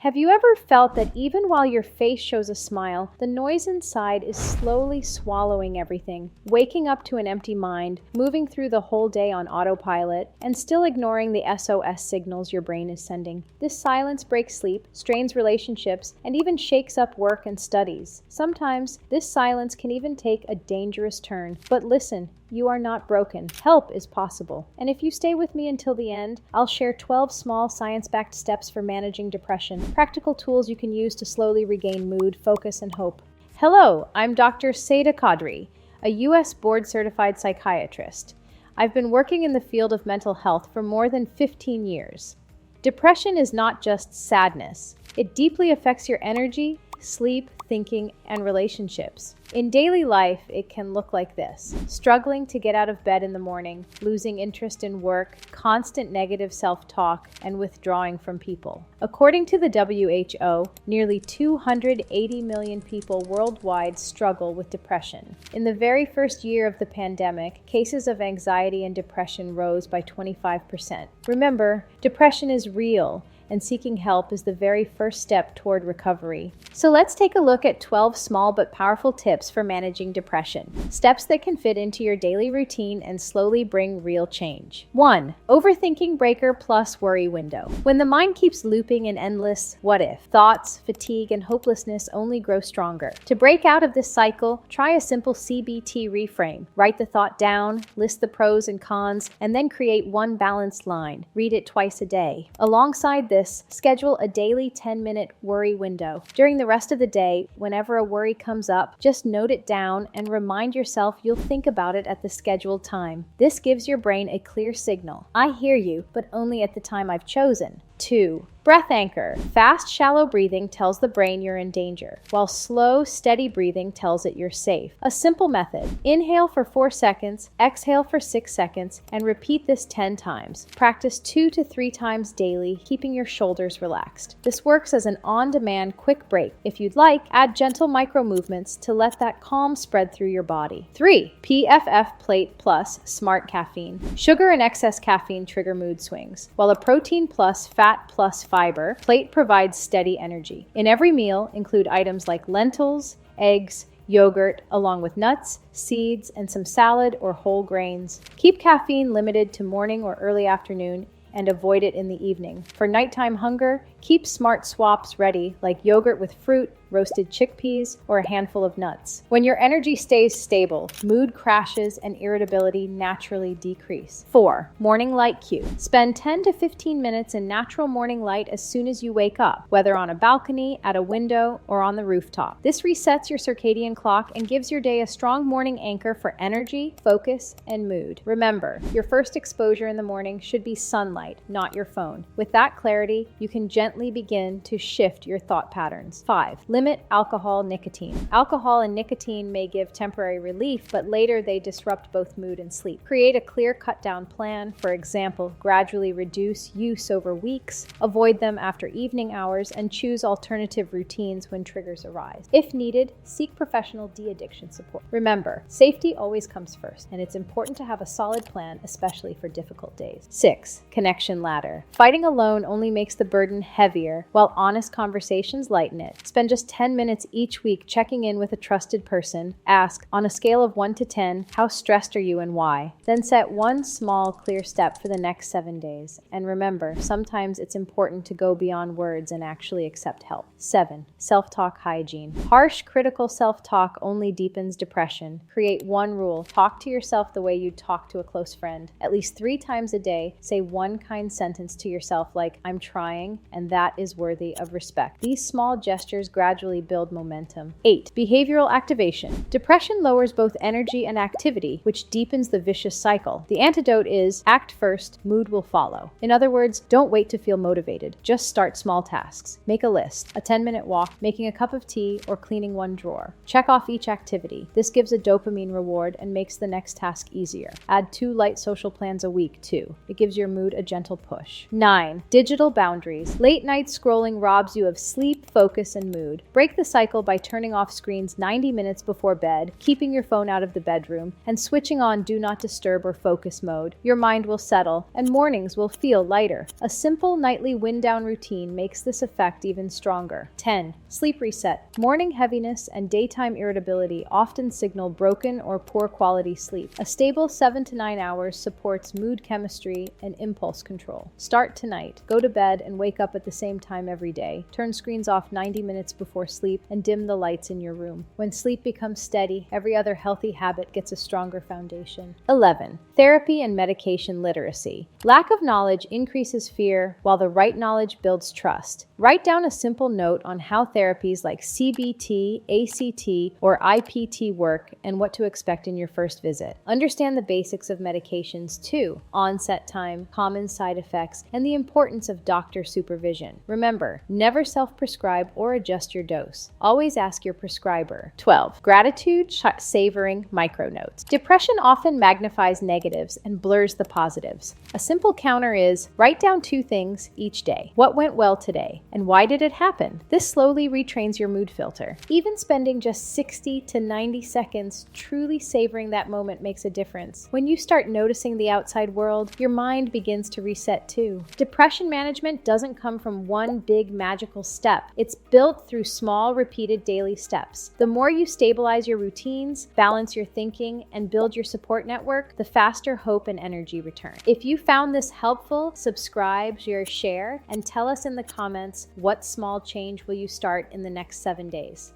Have you ever felt that even while your face shows a smile, the noise inside is slowly swallowing everything, waking up to an empty mind, moving through the whole day on autopilot, and still ignoring the SOS signals your brain is sending? This silence breaks sleep, strains relationships, and even shakes up work and studies. Sometimes, this silence can even take a dangerous turn. But listen, you are not broken. Help is possible. And if you stay with me until the end, I'll share 12 small science-backed steps for managing depression, practical tools you can use to slowly regain mood, focus, and hope. Hello, I'm Dr. Syeda Quadri, a U.S. board-certified psychiatrist. I've been working in the field of mental health for more than 15 years. Depression is not just sadness. It deeply affects your energy, sleep, thinking, and relationships. In daily life, it can look like this: struggling to get out of bed in the morning, losing interest in work, constant negative self-talk, and withdrawing from people. According to the WHO, nearly 280 million people worldwide struggle with depression. In the very first year of the pandemic, cases of anxiety and depression rose by 25%. Remember, depression is real, and seeking help is the very first step toward recovery. So let's take a look at 12 small but powerful tips for managing depression. Steps that can fit into your daily routine and slowly bring real change. 1. Overthinking breaker plus worry window. When the mind keeps looping in endless what if, thoughts, fatigue, and hopelessness only grow stronger. To break out of this cycle, try a simple CBT reframe. Write the thought down, list the pros and cons, and then create one balanced line. Read it twice a day. Alongside this, schedule a daily 10-minute worry window. During the rest of the day, whenever a worry comes up, just note it down and remind yourself you'll think about it at the scheduled time. This gives your brain a clear signal. I hear you, but only at the time I've chosen. 2. Breath anchor. Fast, shallow breathing tells the brain you're in danger, while slow, steady breathing tells it you're safe. A simple method: inhale for 4 seconds, exhale for 6 seconds, and repeat this 10 times. Practice 2 to 3 times daily, keeping your shoulders relaxed. This works as an on-demand quick break. If you'd like, add gentle micro movements to let that calm spread through your body. 3. PFF Plate Smart Caffeine. Sugar and excess caffeine trigger mood swings, while a protein plus fat plus fiber plate provides steady energy. In every meal, include items like lentils, eggs, yogurt, along with nuts, seeds, and some salad or whole grains. Keep caffeine limited to morning or early afternoon and avoid it in the evening. For nighttime hunger, keep smart swaps ready, like yogurt with fruit, roasted chickpeas, or a handful of nuts. When your energy stays stable, mood crashes and irritability naturally decrease. 4. Morning light cue. Spend 10 to 15 minutes in natural morning light as soon as you wake up, whether on a balcony, at a window, or on the rooftop. This resets your circadian clock and gives your day a strong morning anchor for energy, focus, and mood. Remember, your first exposure in the morning should be sunlight, not your phone. With that clarity, you can gently begin to shift your thought patterns. 5. Limit alcohol, nicotine. Alcohol and nicotine may give temporary relief, but later they disrupt both mood and sleep. Create a clear cut-down plan. For example, gradually reduce use over weeks, avoid them after evening hours, and choose alternative routines when triggers arise. If needed, seek professional de-addiction support. Remember, safety always comes first, and it's important to have a solid plan, especially for difficult days. 6. Connection ladder. Fighting alone only makes the burden heavier, while honest conversations lighten it. Spend just 10 minutes each week checking in with a trusted person. Ask, on a scale of 1 to 10, how stressed are you and why? Then set one small, clear step for the next 7 days. And remember, sometimes it's important to go beyond words and actually accept help. 7. Self-talk hygiene. Harsh, critical self-talk only deepens depression. Create one rule. Talk to yourself the way you'd talk to a close friend. At least 3 times a day, say one kind sentence to yourself like, "I'm trying, and that is worthy of respect." These small gestures gradually build momentum. 8. Behavioral activation. Depression lowers both energy and activity, which deepens the vicious cycle. The antidote is act first, mood will follow. In other words, don't wait to feel motivated. Just start small tasks. Make a list, a 10-minute walk, making a cup of tea, or cleaning one drawer. Check off each activity. This gives a dopamine reward and makes the next task easier. Add 2 light social plans a week, too. It gives your mood a gentle push. 9. Digital boundaries. Late night scrolling robs you of sleep, focus, and mood. Break the cycle by turning off screens 90 minutes before bed, keeping your phone out of the bedroom, and switching on Do Not Disturb or Focus mode. Your mind will settle, and mornings will feel lighter. A simple nightly wind-down routine makes this effect even stronger. 10. Sleep reset. Morning heaviness and daytime irritability often signal broken or poor quality sleep. A stable 7 to 9 hours supports mood chemistry and impulse control. Start tonight. Go to bed and wake up at the same time every day. Turn screens off 90 minutes before sleep and dim the lights in your room. When sleep becomes steady, every other healthy habit gets a stronger foundation. 11. Therapy and medication literacy. Lack of knowledge increases fear, while the right knowledge builds trust. Write down a simple note on how therapies like CBT, ACT, or IPT work and what to expect in your first visit. Understand the basics of medications too: onset time, common side effects, and the importance of doctor supervision. Remember, never self-prescribe or adjust your dose. Always ask your prescriber. 12. Gratitude savoring micronotes. Depression often magnifies negatives and blurs the positives. A simple counter is write down 2 things each day. What went well today? And why did it happen? This slowly retrains your mood filter. Even spending just 60 to 90 seconds truly savoring that moment makes a difference. When you start noticing the outside world, your mind begins to reset too. Depression management doesn't come from one big magical step. It's built through small, repeated daily steps. The more you stabilize your routines, balance your thinking, and build your support network, the faster hope and energy return. If you found this helpful, subscribe, share, and tell us in the comments what small change will you start in the next 7 days.